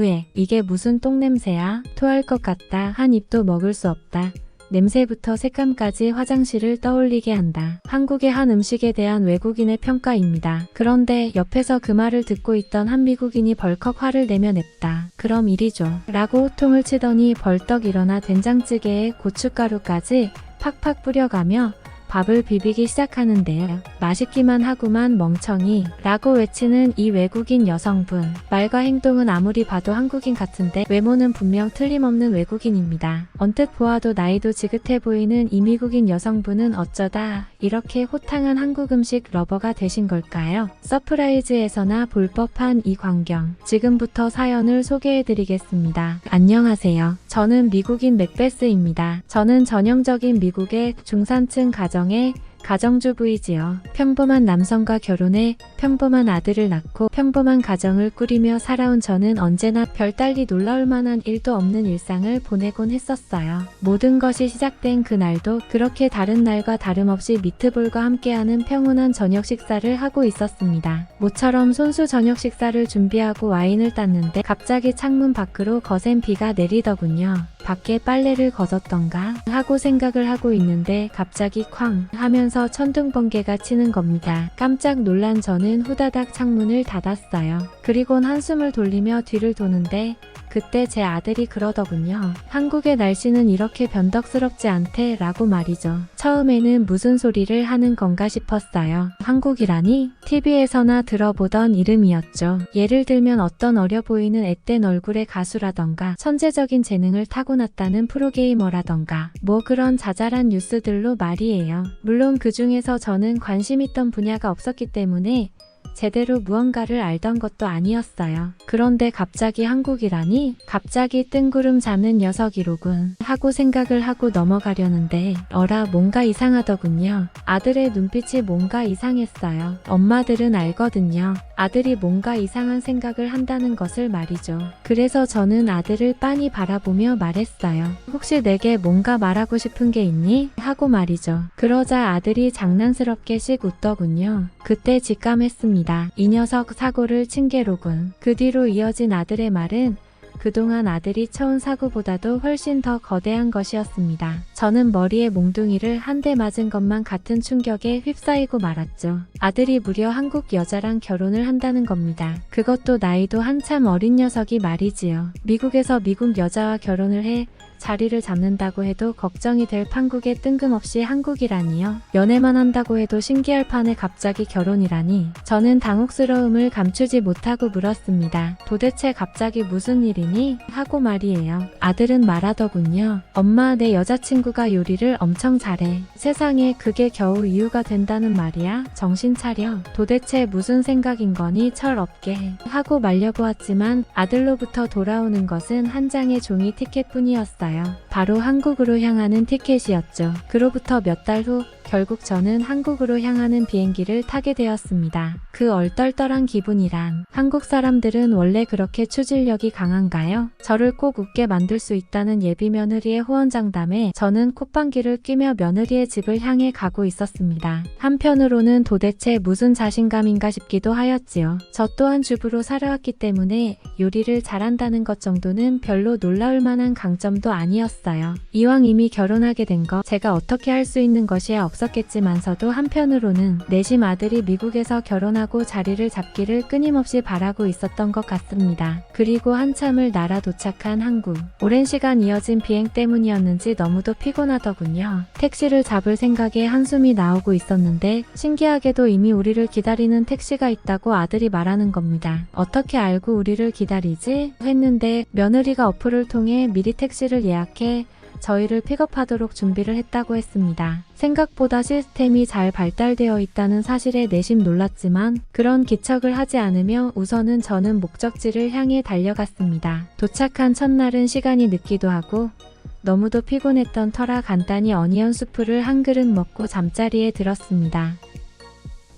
후에 이게 무슨 똥냄새야? 토할 것 같다. 한 입도 먹을 수 없다. 냄새부터 색감까지 화장실을 떠올리게 한다. 한국의 한 음식에 대한 외국인의 평가입니다. 그런데 옆에서 그 말을 듣고 있던 한 미국인이 벌컥 화를 내며 냅다. 그럼 이리죠. 라고 호통을 치더니 벌떡 일어나 된장찌개에 고춧가루까지 팍팍 뿌려가며 밥을 비비기 시작하는데요. 맛있기만 하구만 멍청이 라고 외치는 이 외국인 여성분. 말과 행동은 아무리 봐도 한국인 같은데 외모는 분명 틀림없는 외국인입니다. 언뜻 보아도 나이도 지긋해 보이는 이 미국인 여성분은 어쩌다 이렇게 호탕한 한국 음식 러버가 되신 걸까요? 서프라이즈에서나 볼 법한 이 광경. 지금부터 사연을 소개해드리겠습니다. 안녕하세요. 저는 미국인 맥베스입니다. 저는 전형적인 미국의 중산층 가정의 가정주부이지요. 평범한 남성과 결혼해 평범한 아들을 낳고 평범한 가정을 꾸리며 살아온 저는 언제나 별달리 놀라울 만한 일도 없는 일상을 보내곤 했었어요. 모든 것이 시작된 그날도 그렇게 다른 날과 다름없이 미트볼과 함께하는 평온한 저녁 식사를 하고 있었습니다. 모처럼 손수 저녁 식사를 준비하고 와인을 땄는데 갑자기 창문 밖으로 거센 비가 내리더군요. 밖에 빨래를 걷었던가 하고 생각을 하고 있는데 갑자기 쾅 하면서 천둥번개가 치는 겁니다. 깜짝 놀란 저는 후다닥 창문을 닫았어요. 그리곤 한숨을 돌리며 뒤를 도는데 그때 제 아들이 그러더군요. 한국의 날씨는 이렇게 변덕스럽지 않대 라고 말이죠. 처음에는 무슨 소리를 하는 건가 싶었어요. 한국이라니? TV에서나 들어보던 이름이었죠. 예를 들면 어떤 어려 보이는 앳된 얼굴의 가수라던가 천재적인 재능을 타고났다는 프로게이머라던가 뭐 그런 자잘한 뉴스들로 말이에요. 물론 그 중에서 저는 관심 있던 분야가 없었기 때문에 제대로 무언가를 알던 것도 아니었어요. 그런데 갑자기 한국이라니? 갑자기 뜬구름 잡는 녀석이로군 하고 생각을 하고 넘어가려는데 어라 뭔가 이상하더군요. 아들의 눈빛이 뭔가 이상했어요. 엄마들은 알거든요. 아들이 뭔가 이상한 생각을 한다는 것을 말이죠. 그래서 저는 아들을 빤히 바라보며 말했어요. 혹시 내게 뭔가 말하고 싶은 게 있니? 하고 말이죠. 그러자 아들이 장난스럽게 씩 웃더군요. 그때 직감했습니다. 이 녀석 사고를 친 게로군. 그 뒤로 이어진 아들의 말은 그동안 아들이 쳐온 사고보다도 훨씬 더 거대한 것이었습니다. 저는 머리에 몽둥이를 한 대 맞은 것만 같은 충격에 휩싸이고 말았죠. 아들이 무려 한국 여자랑 결혼을 한다는 겁니다. 그것도 나이도 한참 어린 녀석이 말이지요. 미국에서 미국 여자와 결혼을 해 자리를 잡는다고 해도 걱정이 될 판국에 뜬금없이 한국이라니요. 연애만 한다고 해도 신기할 판에 갑자기 결혼이라니. 저는 당혹스러움을 감추지 못하고 물었습니다. 도대체 갑자기 무슨 일이니? 하고 말이에요. 아들은 말하더군요. 엄마 내 여자친구가 요리를 엄청 잘해. 세상에 그게 겨우 이유가 된다는 말이야? 정신 차려. 도대체 무슨 생각인 거니 철없게. 하고 말려보았지만 아들로부터 돌아오는 것은 한 장의 종이 티켓뿐이었어요. 바로 한국으로 향하는 티켓이었죠. 그로부터 몇 달 후 결국 저는 한국으로 향하는 비행기를 타게 되었습니다. 그 얼떨떨한 기분이란 한국 사람들은 원래 그렇게 추진력이 강한가요? 저를 꼭 웃게 만들 수 있다는 예비 며느리의 호언장담에 저는 콧방귀를 뀌며 며느리의 집을 향해 가고 있었습니다. 한편으로는 도대체 무슨 자신감인가 싶기도 하였지요. 저 또한 주부로 살아왔기 때문에 요리를 잘한다는 것 정도는 별로 놀라울 만한 강점도 아니었어요. 이왕 이미 결혼하게 된 거 제가 어떻게 할 수 있는 것이야 없었겠지만서도 한편으로는 내심 아들이 미국에서 결혼하고 자리를 잡기를 끊임없이 바라고 있었던 것 같습니다. 그리고 한참을 날아 도착한 한국. 오랜 시간 이어진 비행 때문이었는지 너무도 피곤하더군요. 택시를 잡을 생각에 한숨이 나오고 있었는데 신기하게도 이미 우리를 기다리는 택시가 있다고 아들이 말하는 겁니다. 어떻게 알고 우리를 기다리지? 했는데 며느리가 어플을 통해 미리 택시를 예약해 저희를 픽업하도록 준비를 했다고 했습니다. 생각보다 시스템이 잘 발달되어 있다는 사실에 내심 놀랐지만 그런 기척을 하지 않으며 우선은 저는 목적지를 향해 달려갔습니다. 도착한 첫날은 시간이 늦기도 하고 너무도 피곤했던 터라 간단히 어니언 수프를 한 그릇 먹고 잠자리에 들었습니다.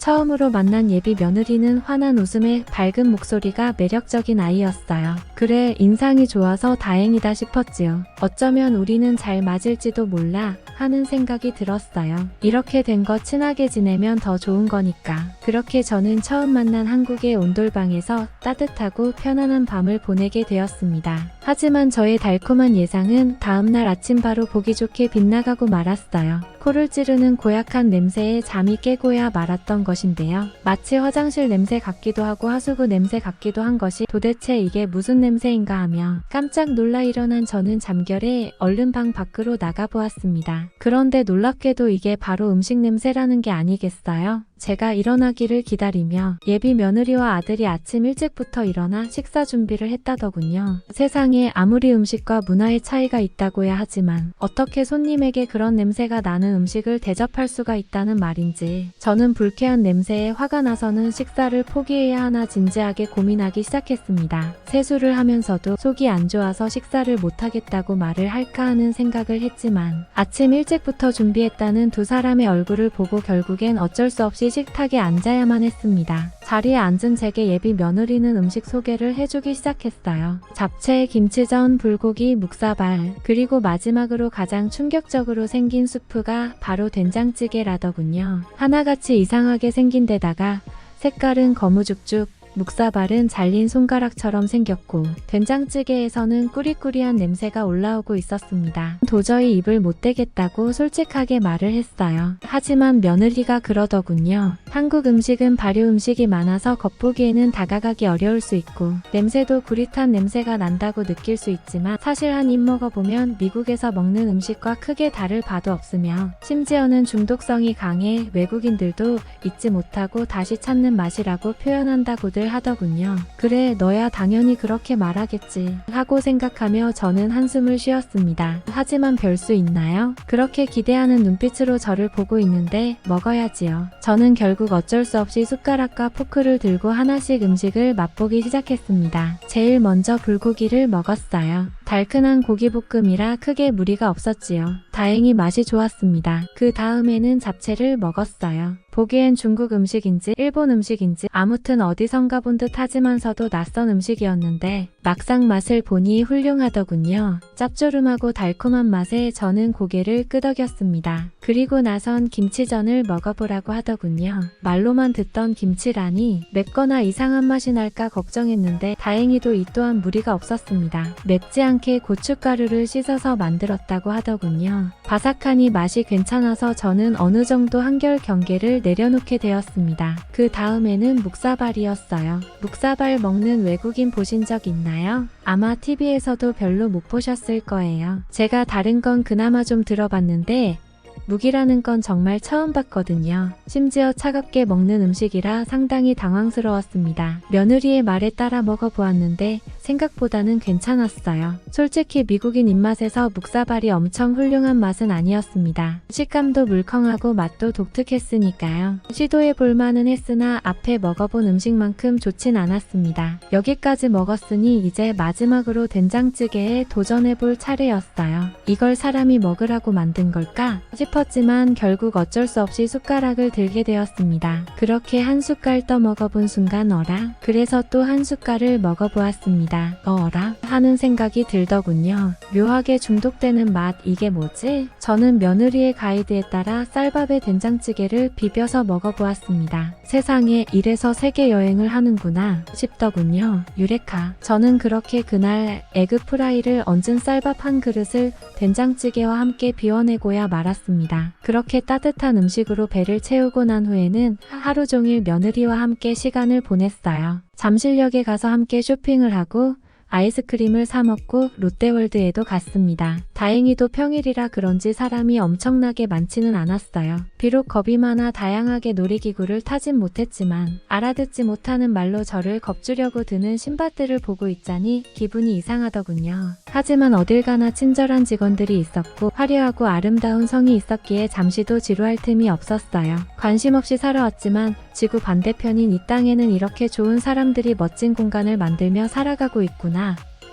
처음으로 만난 예비 며느리는 환한 웃음에 밝은 목소리가 매력적인 아이였어요. 그래, 인상이 좋아서 다행이다 싶었지요. 어쩌면 우리는 잘 맞을지도 몰라 하는 생각이 들었어요. 이렇게 된 거 친하게 지내면 더 좋은 거니까. 그렇게 저는 처음 만난 한국의 온돌방에서 따뜻하고 편안한 밤을 보내게 되었습니다. 하지만 저의 달콤한 예상은 다음날 아침 바로 보기 좋게 빗나가고 말았어요. 코를 찌르는 고약한 냄새에 잠이 깨고야 말았던 것인데요. 마치 화장실 냄새 같기도 하고 하수구 냄새 같기도 한 것이 도대체 이게 무슨 냄새인가 하며 깜짝 놀라 일어난 저는 잠결에 얼른 방 밖으로 나가보았습니다. 그런데 놀랍게도 이게 바로 음식 냄새라는 게 아니겠어요? 제가 일어나기를 기다리며 예비 며느리와 아들이 아침 일찍부터 일어나 식사 준비를 했다더군요. 세상에 아무리 음식과 문화의 차이가 있다고야 하지만 어떻게 손님에게 그런 냄새가 나는 음식을 대접할 수가 있다는 말인지 저는 불쾌한 냄새에 화가 나서는 식사를 포기해야 하나 진지하게 고민하기 시작했습니다. 세수를 하면서도 속이 안 좋아서 식사를 못하겠다고 말을 할까 하는 생각을 했지만 아침 일찍부터 준비했다는 두 사람의 얼굴을 보고 결국엔 어쩔 수 없이 식탁에 앉아야만 했습니다. 자리에 앉은 제게 예비 며느리는 음식 소개를 해주기 시작했어요. 잡채, 김치전, 불고기, 묵사발, 그리고 마지막으로 가장 충격적으로 생긴 수프가 바로 된장찌개라더군요. 하나같이 이상하게 생긴 데다가 색깔은 거무죽죽, 묵사발은 잘린 손가락처럼 생겼고 된장찌개에서는 꾸리꾸리한 냄새가 올라오고 있었습니다. 도저히 입을 못 대겠다고 솔직하게 말을 했어요. 하지만 며느리가 그러더군요. 한국 음식은 발효 음식이 많아서 겉보기에는 다가가기 어려울 수 있고 냄새도 구릿한 냄새가 난다고 느낄 수 있지만 사실 한 입 먹어보면 미국에서 먹는 음식과 크게 다를 바도 없으며 심지어는 중독성이 강해 외국인들도 잊지 못하고 다시 찾는 맛이라고 표현한다고들 하더군요. 그래, 너야 당연히 그렇게 말하겠지 하고 생각하며 저는 한숨을 쉬었습니다. 하지만 별 수 있나요? 그렇게 기대하는 눈빛으로 저를 보고 있는데 먹어야지요. 저는 결국 어쩔 수 없이 숟가락과 포크를 들고 하나씩 음식을 맛보기 시작했습니다. 제일 먼저 불고기를 먹었어요. 달큰한 고기볶음이라 크게 무리가 없었지요. 다행히 맛이 좋았습니다. 그 다음에는 잡채를 먹었어요. 보기엔 중국 음식인지 일본 음식인지 아무튼 어디선가 본 듯 하지만서도 낯선 음식이었는데 막상 맛을 보니 훌륭하더군요. 짭조름하고 달콤한 맛에 저는 고개를 끄덕였습니다. 그리고 나선 김치전을 먹어보라고 하더군요. 말로만 듣던 김치라니 맵거나 이상한 맛이 날까 걱정했는데 다행히도 이 또한 무리가 없었습니다. 맵지 않게 고춧가루를 씻어서 만들었다고 하더군요. 바삭하니 맛이 괜찮아서 저는 어느 정도 한결 경계를 내려놓게 되었습니다. 그 다음에는 묵사발이었어요. 묵사발 먹는 외국인 보신 적 있나요? 아마 TV에서도 별로 못 보셨을 거예요. 제가 다른 건 그나마 좀 들어봤는데 묵이라는 건 정말 처음 봤거든요. 심지어 차갑게 먹는 음식이라 상당히 당황스러웠습니다. 며느리의 말에 따라 먹어보았는데 생각보다는 괜찮았어요. 솔직히 미국인 입맛에서 묵사발이 엄청 훌륭한 맛은 아니었습니다. 식감도 물컹하고 맛도 독특했으니까요. 시도해볼 만은 했으나 앞에 먹어본 음식만큼 좋진 않았습니다. 여기까지 먹었으니 이제 마지막으로 된장찌개에 도전해볼 차례였어요. 이걸 사람이 먹으라고 만든 걸까? 싶었지만 결국 어쩔 수 없이 숟가락을 들게 되었습니다. 그렇게 한 숟갈 떠 먹어본 순간 어라? 그래서 또 한 숟갈을 먹어보았습니다. 어라? 하는 생각이 들더군요. 묘하게 중독되는 맛, 이게 뭐지? 저는 며느리의 가이드에 따라 쌀밥에 된장찌개를 비벼서 먹어보았습니다. 세상에 이래서 세계 여행을 하는구나 싶더군요. 유레카. 저는 그렇게 그날 에그프라이를 얹은 쌀밥 한 그릇을 된장찌개와 함께 비워내고야 말았습니다. 그렇게 따뜻한 음식으로 배를 채우고 난 후에는 하루 종일 며느리와 함께 시간을 보냈어요. 잠실역에 가서 함께 쇼핑을 하고 아이스크림을 사 먹고 롯데월드에도 갔습니다. 다행히도 평일이라 그런지 사람이 엄청나게 많지는 않았어요. 비록 겁이 많아 다양하게 놀이기구를 타진 못했지만 알아듣지 못하는 말로 저를 겁주려고 드는 신밧들을 보고 있자니 기분이 이상하더군요. 하지만 어딜 가나 친절한 직원들이 있었고 화려하고 아름다운 성이 있었기에 잠시도 지루할 틈이 없었어요. 관심 없이 살아왔지만 지구 반대편인 이 땅에는 이렇게 좋은 사람들이 멋진 공간을 만들며 살아가고 있구나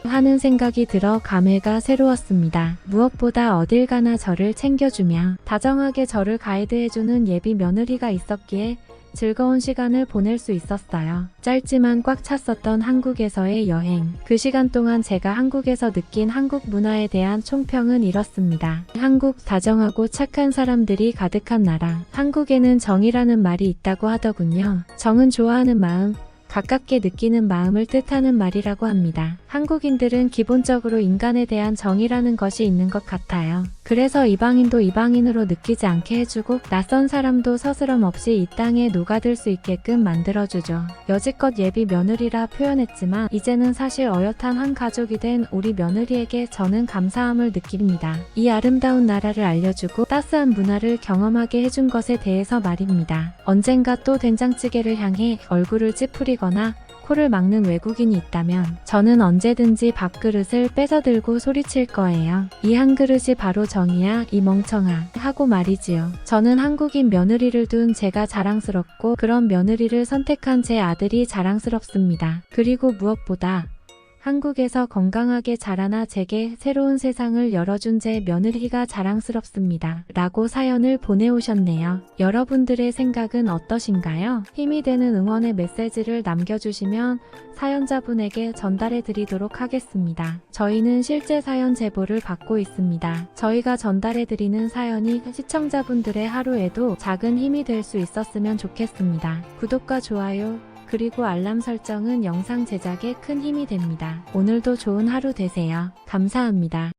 하는 생각이 들어 감회가 새로웠습니다. 무엇보다 어딜 가나 저를 챙겨주며 다정하게 저를 가이드해주는 예비 며느리가 있었기에 즐거운 시간을 보낼 수 있었어요. 짧지만 꽉 찼었던 한국에서의 여행. 그 시간 동안 제가 한국에서 느낀 한국 문화에 대한 총평은 이렇습니다. 한국 다정하고 착한 사람들이 가득한 나라. 한국에는 정이라는 말이 있다고 하더군요. 정은 좋아하는 마음, 가깝게 느끼는 마음을 뜻하는 말이라고 합니다. 한국인들은 기본적으로 인간에 대한 정이라는 것이 있는 것 같아요. 그래서 이방인도 이방인으로 느끼지 않게 해주고 낯선 사람도 서스럼 없이 이 땅에 녹아들 수 있게끔 만들어주죠. 여지껏 예비 며느리라 표현했지만 이제는 사실 어엿한 한 가족이 된 우리 며느리에게 저는 감사함을 느낍니다. 이 아름다운 나라를 알려주고 따스한 문화를 경험하게 해준 것에 대해서 말입니다. 언젠가 또 된장찌개를 향해 얼굴을 찌푸리거나 코를 막는 외국인이 있다면 저는 언제든지 밥그릇을 뺏어들고 소리칠 거예요. 이 한 그릇이 바로 정이야 이 멍청아 하고 말이지요. 저는 한국인 며느리를 둔 제가 자랑스럽고 그런 며느리를 선택한 제 아들이 자랑스럽습니다. 그리고 무엇보다 한국에서 건강하게 자라나 제게 새로운 세상을 열어준 제 며느리가 자랑스럽습니다. 라고 사연을 보내오셨네요. 여러분들의 생각은 어떠신가요? 힘이 되는 응원의 메시지를 남겨주시면 사연자분에게 전달해 드리도록 하겠습니다. 저희는 실제 사연 제보를 받고 있습니다. 저희가 전달해 드리는 사연이 시청자분들의 하루에도 작은 힘이 될 수 있었으면 좋겠습니다. 구독과 좋아요, 그리고 알람 설정은 영상 제작에 큰 힘이 됩니다. 오늘도 좋은 하루 되세요. 감사합니다.